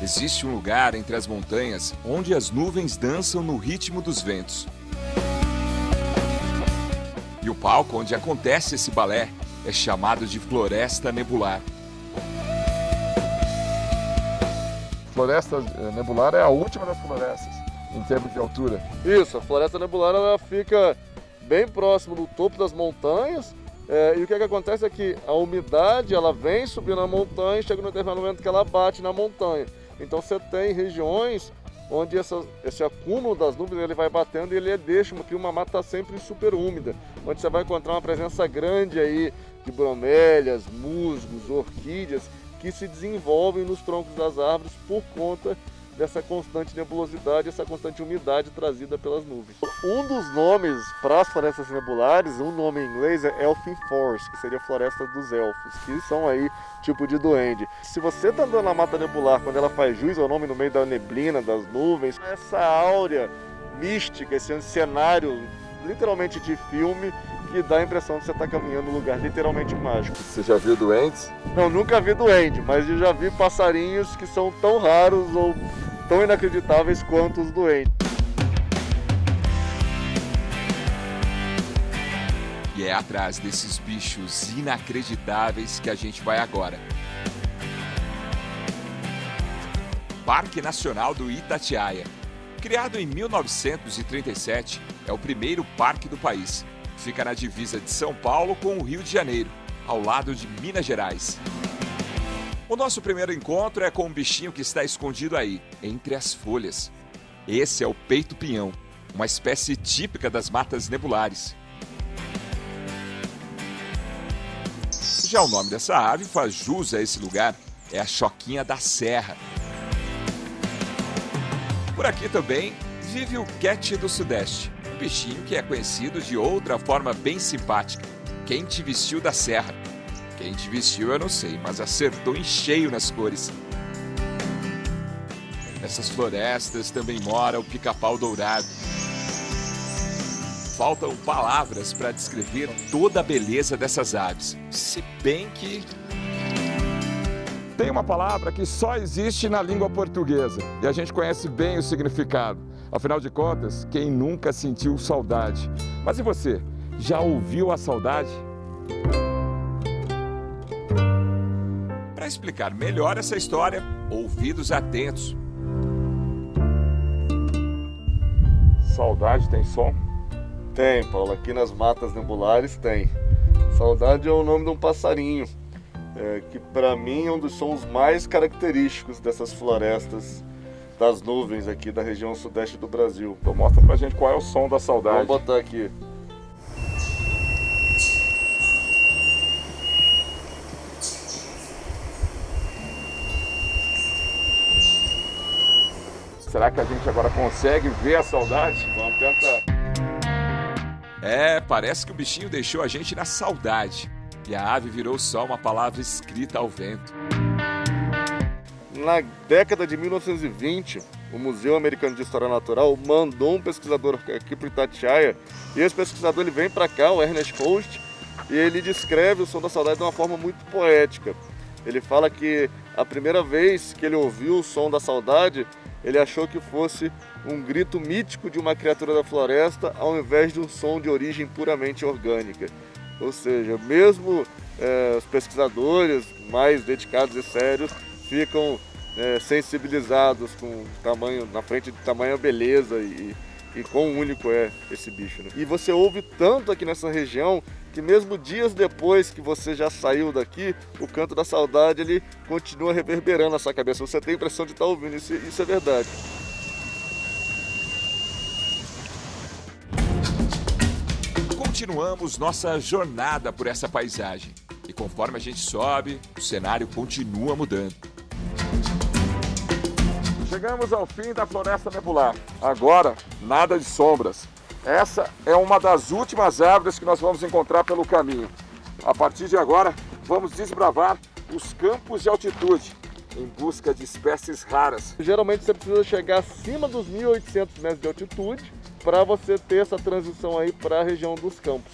Existe um lugar entre as montanhas onde as nuvens dançam no ritmo dos ventos. E o palco onde acontece esse balé é chamado de Floresta Nebular. Floresta Nebular é a última das florestas, em termos de altura. Isso, a Floresta Nebular ela fica bem próximo do topo das montanhas. E o que acontece é que a umidade ela vem subindo a montanha e chega no determinado momento que ela bate na montanha. Então você tem regiões onde esse acúmulo das nuvens ele vai batendo e ele deixa uma mata sempre super úmida, onde você vai encontrar uma presença grande aí de bromélias, musgos, orquídeas que se desenvolvem nos troncos das árvores por conta dessa constante nebulosidade, essa constante umidade trazida pelas nuvens. Um dos nomes para as florestas nebulares, um nome em inglês é Elfin Forest, que seria a floresta dos elfos, que são aí tipo de duende. Se você está andando na mata nebular, quando ela faz jus ao nome no meio da neblina, das nuvens, essa áurea mística, esse cenário literalmente de filme, que dá a impressão de você estar caminhando num lugar literalmente mágico. Você já viu duendes? Não, nunca vi duende, mas eu já vi passarinhos que são tão raros ou tão inacreditáveis quanto os duendes. E é atrás desses bichos inacreditáveis que a gente vai agora. Parque Nacional do Itatiaia. Criado em 1937, é o primeiro parque do país. Fica na divisa de São Paulo com o Rio de Janeiro, ao lado de Minas Gerais. O nosso primeiro encontro é com um bichinho que está escondido aí, entre as folhas. Esse é o peito-pinhão, uma espécie típica das matas nebulares. Já o nome dessa ave faz jus a esse lugar, é a choquinha da serra. Por aqui também vive o quete do Sudeste, um bichinho que é conhecido de outra forma bem simpática, quem te vestiu da serra. Quem te vestiu eu não sei, mas acertou em cheio nas cores. Nessas florestas também mora o pica-pau dourado. Faltam palavras para descrever toda a beleza dessas aves, se bem que... Tem uma palavra que só existe na língua portuguesa e a gente conhece bem o significado. Afinal de contas, quem nunca sentiu saudade? Mas e você? Já ouviu a saudade? Para explicar melhor essa história, ouvidos atentos. Saudade tem som? Tem, Paulo. Aqui nas matas nebulares tem. Saudade é o nome de um passarinho, que para mim é um dos sons mais característicos dessas florestas das nuvens aqui da região sudeste do Brasil. Então mostra pra gente qual é o som da saudade. Vamos botar aqui. Será que a gente agora consegue ver a saudade? Vamos tentar. Parece que o bichinho deixou a gente na saudade. E a ave virou só uma palavra escrita ao vento. Na década de 1920, o Museu Americano de História Natural mandou um pesquisador aqui para o Itatiaia. E esse pesquisador ele vem para cá, o Ernest Host, e ele descreve o som da saudade de uma forma muito poética. Ele fala que a primeira vez que ele ouviu o som da saudade, ele achou que fosse um grito mítico de uma criatura da floresta, ao invés de um som de origem puramente orgânica. Ou seja, mesmo os pesquisadores mais dedicados e sérios ficam sensibilizados com o tamanho, na frente de tamanha beleza e quão único é esse bicho, né? E você ouve tanto aqui nessa região que mesmo dias depois que você já saiu daqui, o canto da saudade ele continua reverberando na sua cabeça. Você tem a impressão de estar ouvindo, isso é verdade. Continuamos nossa jornada por essa paisagem. E conforme a gente sobe, o cenário continua mudando. Chegamos ao fim da Floresta Nebular. Agora, nada de sombras. Essa é uma das últimas árvores que nós vamos encontrar pelo caminho. A partir de agora, vamos desbravar os campos de altitude em busca de espécies raras. Geralmente você precisa chegar acima dos 1.800 metros de altitude para você ter essa transição aí para a região dos campos.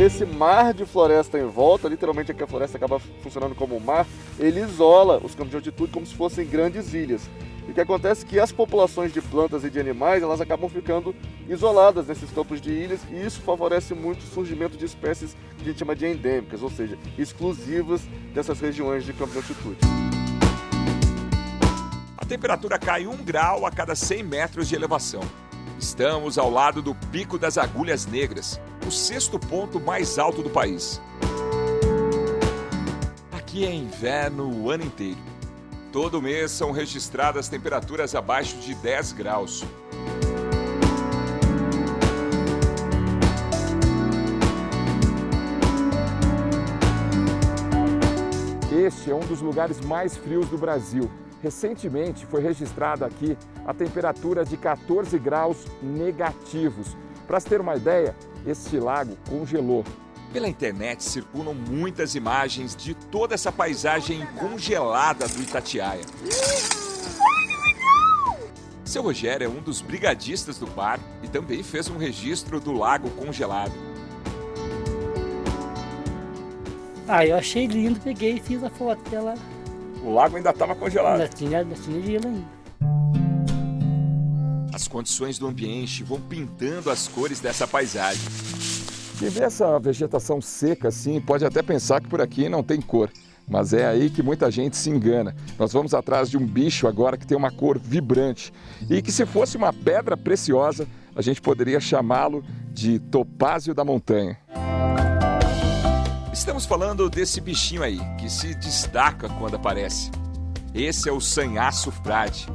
esse mar de floresta em volta, literalmente aqui a floresta acaba funcionando como um mar, ele isola os campos de altitude como se fossem grandes ilhas. E o que acontece é que as populações de plantas e de animais, elas acabam ficando isoladas nesses campos de ilhas, e isso favorece muito o surgimento de espécies que a gente chama de endêmicas, ou seja, exclusivas dessas regiões de campos de altitude. A temperatura cai 1 grau a cada 100 metros de elevação. Estamos ao lado do Pico das Agulhas Negras, o 6º ponto mais alto do país. Aqui é inverno o ano inteiro. Todo mês são registradas temperaturas abaixo de 10 graus. Este é um dos lugares mais frios do Brasil. Recentemente foi registrada aqui a temperatura de 14 graus negativos. Para se ter uma ideia, este lago congelou. Pela internet circulam muitas imagens de toda essa paisagem congelada do Itatiaia. Seu Rogério é um dos brigadistas do parque e também fez um registro do lago congelado. Eu achei lindo, peguei e fiz a foto dela. O lago ainda estava congelado. Ainda tinha gelo ainda. As condições do ambiente vão pintando as cores dessa paisagem. Quem vê essa vegetação seca assim pode até pensar que por aqui não tem cor, mas é aí que muita gente se engana. Nós vamos atrás de um bicho agora que tem uma cor vibrante e que, se fosse uma pedra preciosa, a gente poderia chamá-lo de topázio da montanha. Estamos falando desse bichinho aí, que se destaca quando aparece. Esse é o sanhaço frade.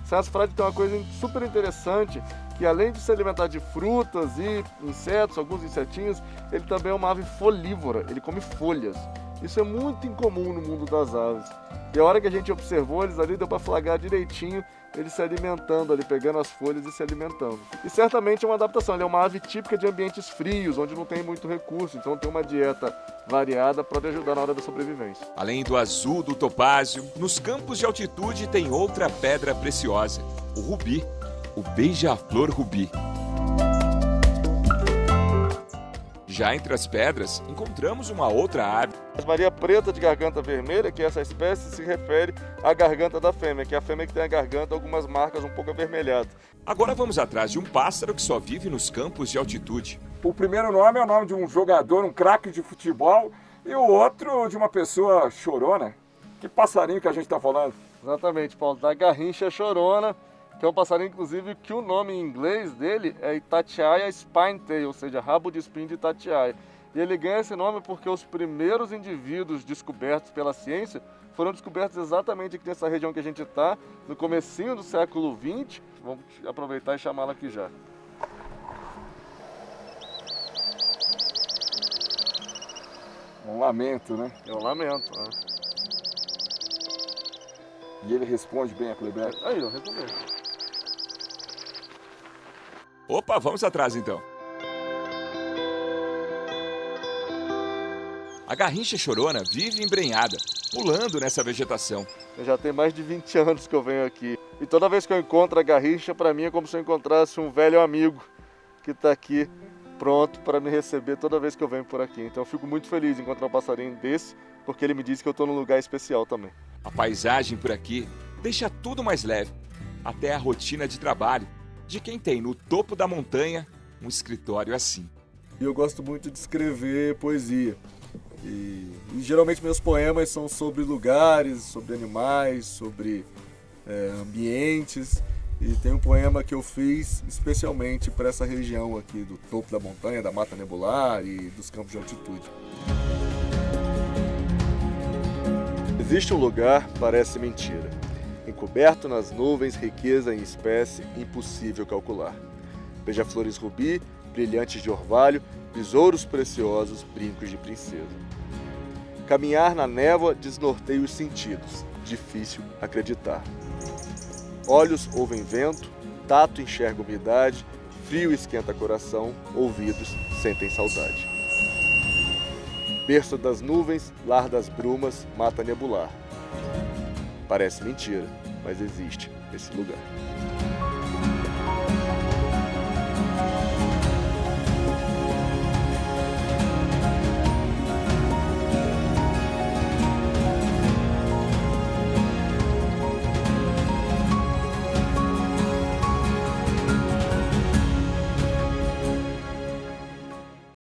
O sanhaço frade tem uma coisa super interessante, que além de se alimentar de frutas e insetos, alguns insetinhos, ele também é uma ave folívora, ele come folhas. Isso é muito incomum no mundo das aves. E a hora que a gente observou eles ali, deu para flagrar direitinho eles se alimentando ali, pegando as folhas e se alimentando. E certamente é uma adaptação, ele é uma ave típica de ambientes frios, onde não tem muito recurso, então tem uma dieta variada para ajudar na hora da sobrevivência. Além do azul do topázio, nos campos de altitude tem outra pedra preciosa, o rubi, o beija-flor rubi. Já entre as pedras, encontramos uma outra ave. A Maria Preta de garganta vermelha, que essa espécie se refere à garganta da fêmea, que é a fêmea que tem a garganta algumas marcas um pouco avermelhadas. Agora vamos atrás de um pássaro que só vive nos campos de altitude. O primeiro nome é o nome de um jogador, um craque de futebol, e o outro de uma pessoa chorona. Que passarinho que a gente está falando? Exatamente, Paulo, da garrincha chorona, que é um passarinho, inclusive, que o nome em inglês dele é Itatiaia spinetail, ou seja, rabo de espinho de Itatiaia. E ele ganha esse nome porque os primeiros indivíduos descobertos pela ciência foram descobertos exatamente aqui nessa região que a gente está, no comecinho do século XX. Vamos aproveitar e chamá-la aqui já. Um lamento, né? É um lamento, né? E ele responde bem a Kleber. Aí, ó, respondeu. Opa, vamos atrás então. A garrincha chorona vive embrenhada, pulando nessa vegetação. Eu já tenho mais de 20 anos que eu venho aqui. E toda vez que eu encontro a garrincha, para mim é como se eu encontrasse um velho amigo que está aqui pronto para me receber toda vez que eu venho por aqui. Então eu fico muito feliz de encontrar um passarinho desse, porque ele me disse que eu estou num lugar especial também. A paisagem por aqui deixa tudo mais leve, até a rotina de trabalho de quem tem no topo da montanha um escritório assim. E eu gosto muito de escrever poesia. E geralmente meus poemas são sobre lugares, sobre animais, sobre ambientes. E tem um poema que eu fiz especialmente para essa região aqui do topo da montanha, da Mata Nebular e dos campos de altitude. Existe um lugar, parece mentira. Encoberto nas nuvens, riqueza em espécie, impossível calcular. Beija-flores rubi, brilhantes de orvalho, besouros preciosos, brincos de princesa. Caminhar na névoa desnorteia os sentidos, difícil acreditar. Olhos ouvem vento, tato enxerga umidade, frio esquenta coração, ouvidos sentem saudade. Berço das nuvens, lar das brumas, mata nebular. Parece mentira, mas existe esse lugar.